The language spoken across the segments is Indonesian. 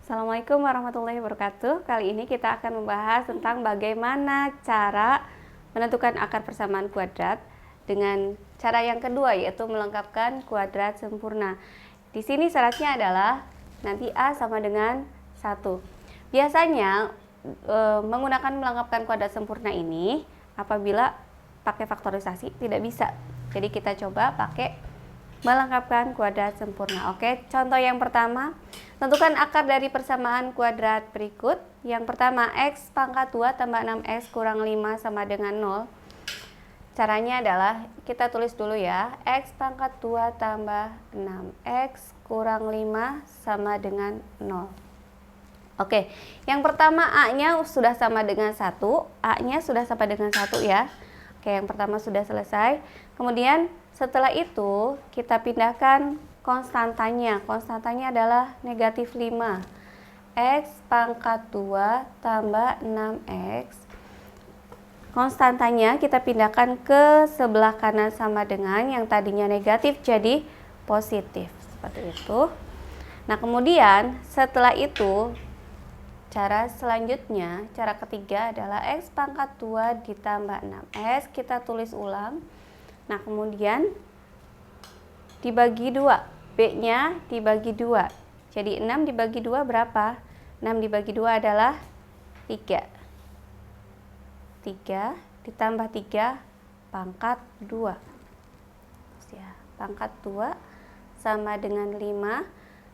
Assalamualaikum warahmatullahi wabarakatuh. Kali ini kita akan membahas tentang bagaimana cara menentukan akar persamaan kuadrat dengan cara yang kedua, yaitu melengkapkan kuadrat sempurna. Di sini syaratnya adalah nanti A sama dengan 1. Biasanya menggunakan melengkapkan kuadrat sempurna ini apabila pakai faktorisasi tidak bisa. Jadi kita coba pakai melengkapkan kuadrat sempurna. Oke, contoh yang pertama, tentukan akar dari persamaan kuadrat berikut. Yang pertama, x pangkat 2 tambah 6x kurang 5 sama dengan 0. Caranya adalah kita tulis dulu ya, x pangkat 2 tambah 6x kurang 5 sama dengan 0. Oke, yang pertama A-nya sudah sama dengan 1, A-nya sudah sama dengan 1 ya. Oke, yang pertama sudah selesai. Kemudian setelah itu kita pindahkan konstantanya. Konstantanya adalah negatif 5. X pangkat 2 tambah 6X. Konstantanya kita pindahkan ke sebelah kanan sama dengan yang tadinya negatif jadi positif. Seperti itu. Nah, kemudian setelah itu cara selanjutnya, cara ketiga adalah X pangkat 2 ditambah 6X. Kita tulis ulang. Nah, kemudian dibagi 2, B-nya dibagi 2. Jadi 6 dibagi 2 berapa? 6 dibagi 2 adalah 3. 3 ditambah 3 pangkat 2. Ya, pangkat 2 sama dengan 5.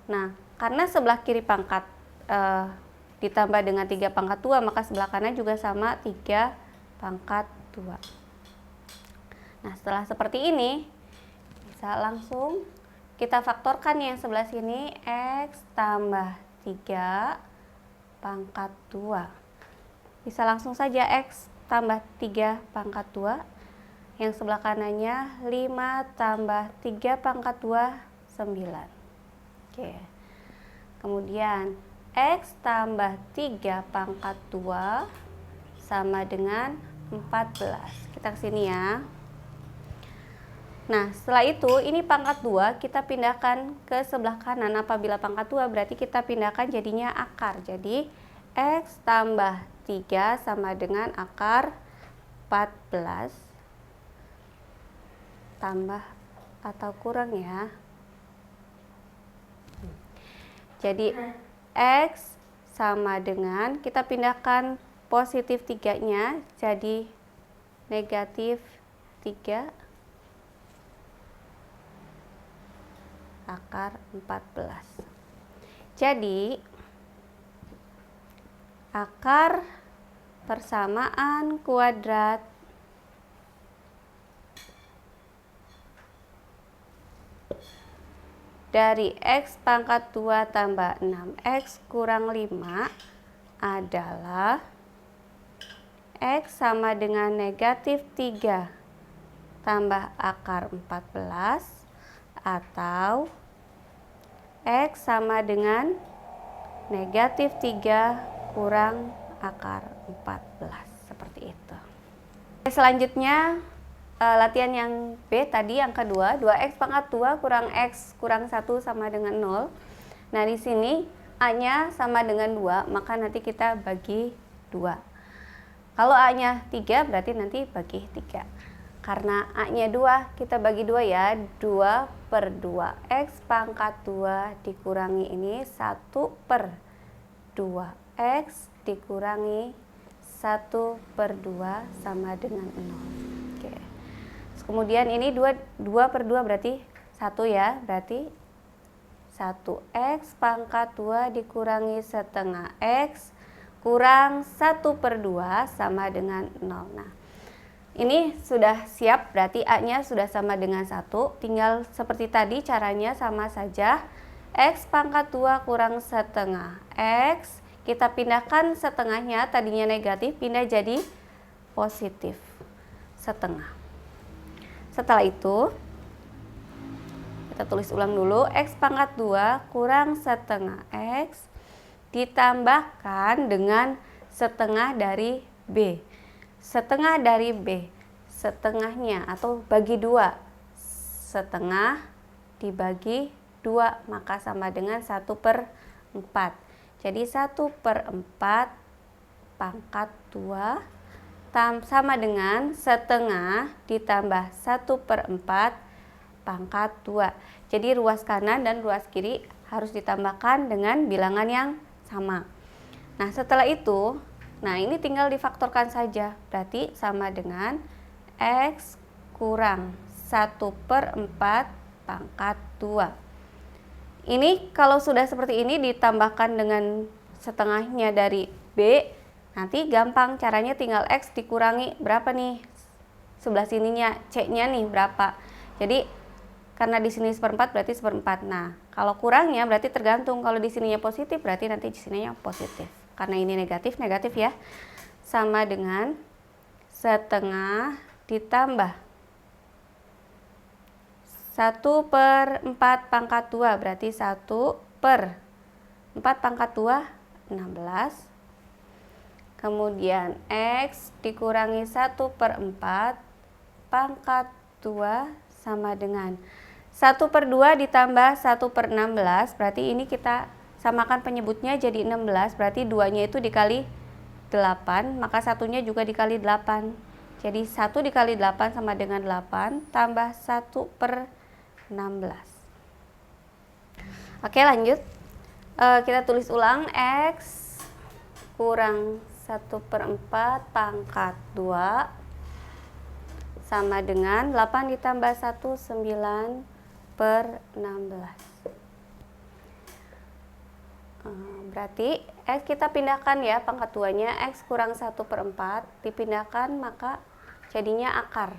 Nah, karena sebelah kiri pangkat ditambah dengan 3 pangkat 2, maka sebelah kanan juga sama 3 pangkat 2. Nah, setelah seperti ini, bisa langsung kita faktorkan yang sebelah sini, X tambah 3 pangkat 2. Bisa langsung saja X tambah 3 pangkat 2. Yang sebelah kanannya 5 tambah 3 pangkat 2, 9. Oke. Kemudian X tambah 3 pangkat 2 sama dengan 14. Kita ke sini ya. Nah, setelah itu ini pangkat 2 kita pindahkan ke sebelah kanan. Apabila pangkat 2 berarti kita pindahkan jadinya akar. Jadi X tambah 3 sama dengan akar 14 tambah atau kurang ya. Jadi X sama dengan, kita pindahkan positif 3-nya jadi negatif 3 akar 14. Jadi akar persamaan kuadrat dari X pangkat 2 tambah 6X kurang 5 adalah X sama dengan negatif 3 tambah akar 14 atau X sama dengan negatif 3 kurang akar 14. Seperti itu. Selanjutnya latihan yang B tadi yang kedua, 2X pangkat 2 kurang X kurang 1 sama dengan 0. Nah, di sini A-nya sama dengan 2, maka nanti kita bagi 2. Kalau A-nya 3 berarti nanti bagi 3. Karena A-nya 2, kita bagi 2 ya. 2 per 2. X pangkat 2 dikurangi ini 1 per 2. X dikurangi 1 per 2 sama dengan 0. Oke. Kemudian ini 2 per 2 berarti 1 ya. Berarti 1X pangkat 2 dikurangi setengah X kurang 1 per 2 sama dengan 0. Nah, ini sudah siap, berarti A-nya sudah sama dengan 1. Tinggal seperti tadi caranya sama saja. X pangkat 2 kurang setengah X. Kita pindahkan setengahnya, tadinya negatif, pindah jadi positif setengah. Setelah itu, kita tulis ulang dulu. X pangkat 2 kurang setengah X ditambahkan dengan setengah dari B. Setengah dari B, setengahnya atau bagi 2, setengah dibagi 2 maka sama dengan 1/4. Jadi 1/4 pangkat 2 sama dengan setengah ditambah 1/4 pangkat 2. Jadi ruas kanan dan ruas kiri harus ditambahkan dengan bilangan yang sama. Nah, setelah itu, nah ini tinggal difaktorkan saja. Berarti sama dengan X kurang 1/4 pangkat 2. Ini kalau sudah seperti ini ditambahkan dengan setengahnya dari B, nanti gampang caranya, tinggal X dikurangi berapa nih? Sebelah sininya C-nya nih berapa? Jadi karena di sini 1/4 berarti 1/4. Nah, kalau kurangnya berarti tergantung, kalau di sininya positif berarti nanti di sininya positif. Karena ini negatif, negatif ya. Sama dengan setengah ditambah 1/4 pangkat 2 berarti 1/4 pangkat 2 16. Kemudian X dikurangi 1/4 pangkat 2 sama dengan 1/2 ditambah 1/16, berarti ini kita samakan penyebutnya jadi 16, berarti 2-nya itu dikali 8, maka satunya juga dikali 8. Jadi 1 dikali 8 sama dengan 8 tambah 1/16. Oke, lanjut. Kita tulis ulang. X kurang 1/4 pangkat 2 sama dengan 8 ditambah 1, 9/16. Berarti X kita pindahkan ya, pangkat 2-nya. X kurang 1/4 dipindahkan, maka jadinya akar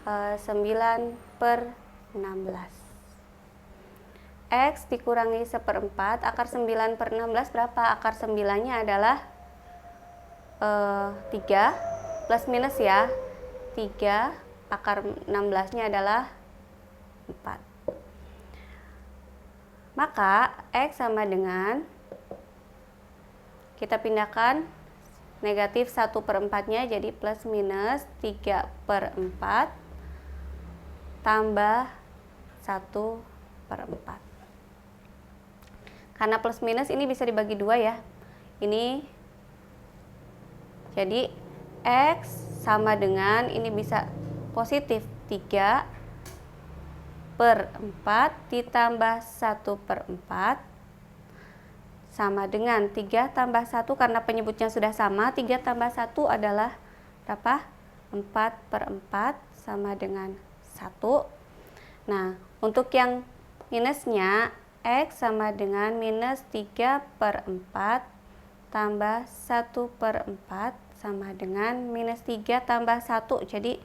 9/16. X dikurangi 1/4, akar 9/16 berapa? Akar 9-nya adalah 3, plus minus ya, 3, akar 16-nya adalah 4. Maka X sama dengan, kita pindahkan negatif 1/4-nya jadi plus minus 3/4 tambah 1/4. Karena plus minus ini bisa dibagi 2 ya. Ini jadi X sama dengan, ini bisa positif 3/4 ditambah 1/4 sama dengan 3 tambah 1, karena penyebutnya sudah sama, 3 tambah 1 adalah berapa? 4/4 sama dengan 1. Nah, untuk yang minusnya, X sama dengan minus 3/4 tambah 1/4 sama dengan minus 3 tambah 1, jadi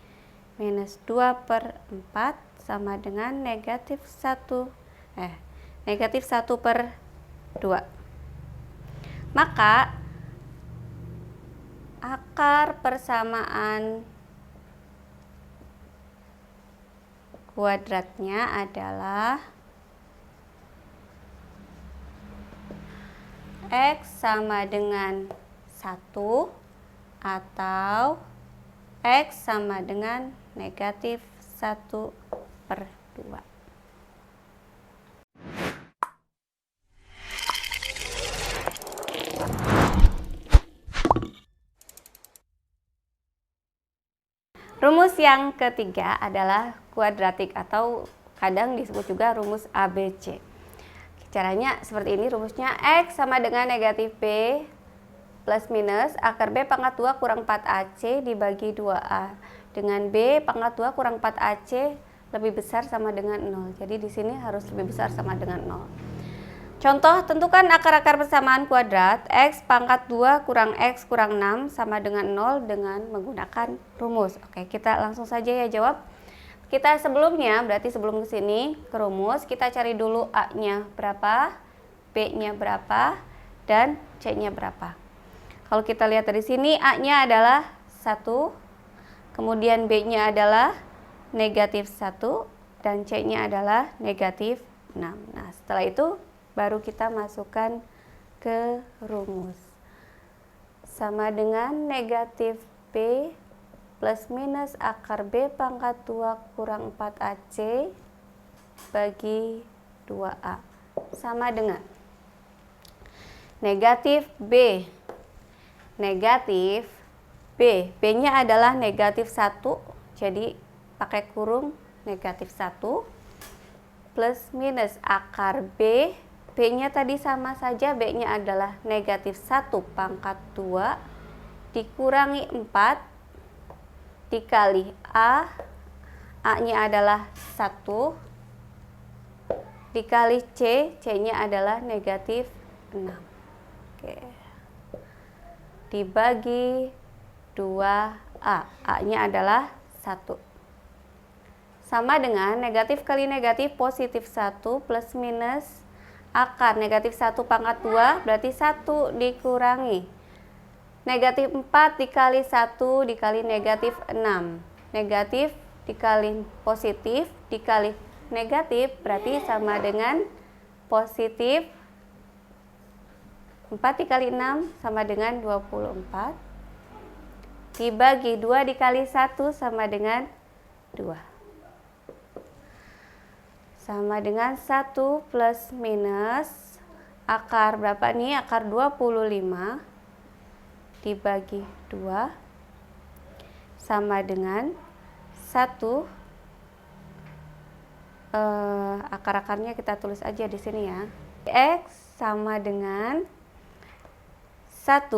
minus 2/4 sama dengan negatif 1/2. Maka akar persamaan kuadratnya adalah X sama dengan 1 atau X sama dengan negatif 1/2. Rumus yang ketiga adalah kuadratik atau kadang disebut juga rumus ABC. Caranya seperti ini rumusnya. X sama dengan negatif B plus minus akar B pangkat 2 kurang 4AC dibagi 2A. Dengan B pangkat 2 kurang 4AC lebih besar sama dengan 0. Jadi di sini harus lebih besar sama dengan 0. Contoh, tentukan akar-akar persamaan kuadrat X pangkat 2 kurang X kurang 6 sama dengan 0 dengan menggunakan rumus. Oke, kita langsung saja ya jawab. Kita sebelumnya, berarti sebelum ke sini ke rumus, kita cari dulu A-nya berapa, B-nya berapa, dan C-nya berapa. Kalau kita lihat dari sini, A-nya adalah 1, kemudian B-nya adalah negatif 1, dan C-nya adalah negatif 6. Nah, setelah itu baru kita masukkan ke rumus. Sama dengan negatif B plus minus akar B pangkat 2 kurang 4AC bagi 2A. sama dengan negatif B. Negatif B. B-nya adalah negatif 1, jadi pakai kurung negatif 1 plus minus akar B. B-nya tadi sama saja, B-nya adalah negatif 1 pangkat 2 dikurangi 4 dikali A. A-nya adalah 1 dikali C. C-nya adalah negatif 6. Oke. Dibagi 2A. A-nya adalah 1. Sama dengan negatif kali negatif positif 1 plus minus akar negatif 1 pangkat 2 berarti 1 dikurangi negatif 4 dikali 1 dikali negatif 6. Negatif dikali positif dikali negatif berarti sama dengan positif 4 dikali 6 sama dengan 24 dibagi 2 dikali 1 sama dengan 2 sama dengan 1 plus minus akar berapa nih, akar 25 dibagi 2 sama dengan 1 akar-akarnya kita tulis aja di sini ya. X sama dengan 1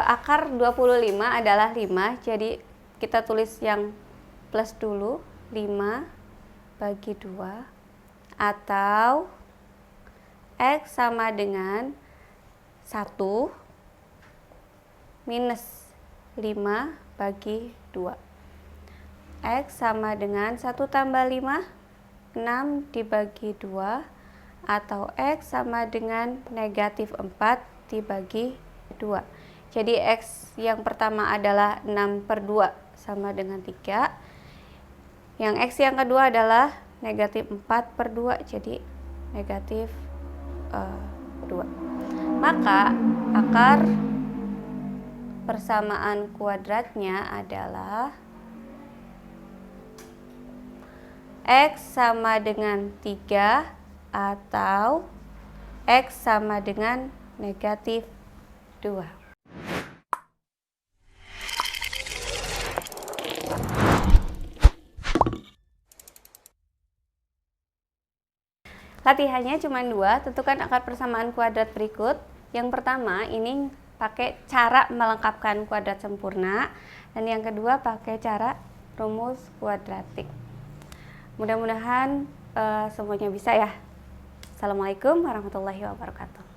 akar 25 adalah 5, jadi kita tulis yang plus dulu, 5 bagi 2 atau X sama dengan 1 minus 5 bagi 2. X sama dengan 1 tambah 5 6 dibagi 2 atau X sama dengan negatif 4 dibagi 2. Jadi X yang pertama adalah 6/2 sama dengan 3. Yang X yang kedua adalah negatif 4/2, jadi negatif 2. Maka akar persamaan kuadratnya adalah X sama dengan 3 atau X sama dengan negatif 2. Latihannya cuma 2, tentukan akar persamaan kuadrat berikut. Yang pertama ini pakai cara melengkapkan kuadrat sempurna, dan yang kedua pakai cara rumus kuadratik. Mudah-mudahan semuanya bisa ya. Assalamualaikum warahmatullahi wabarakatuh.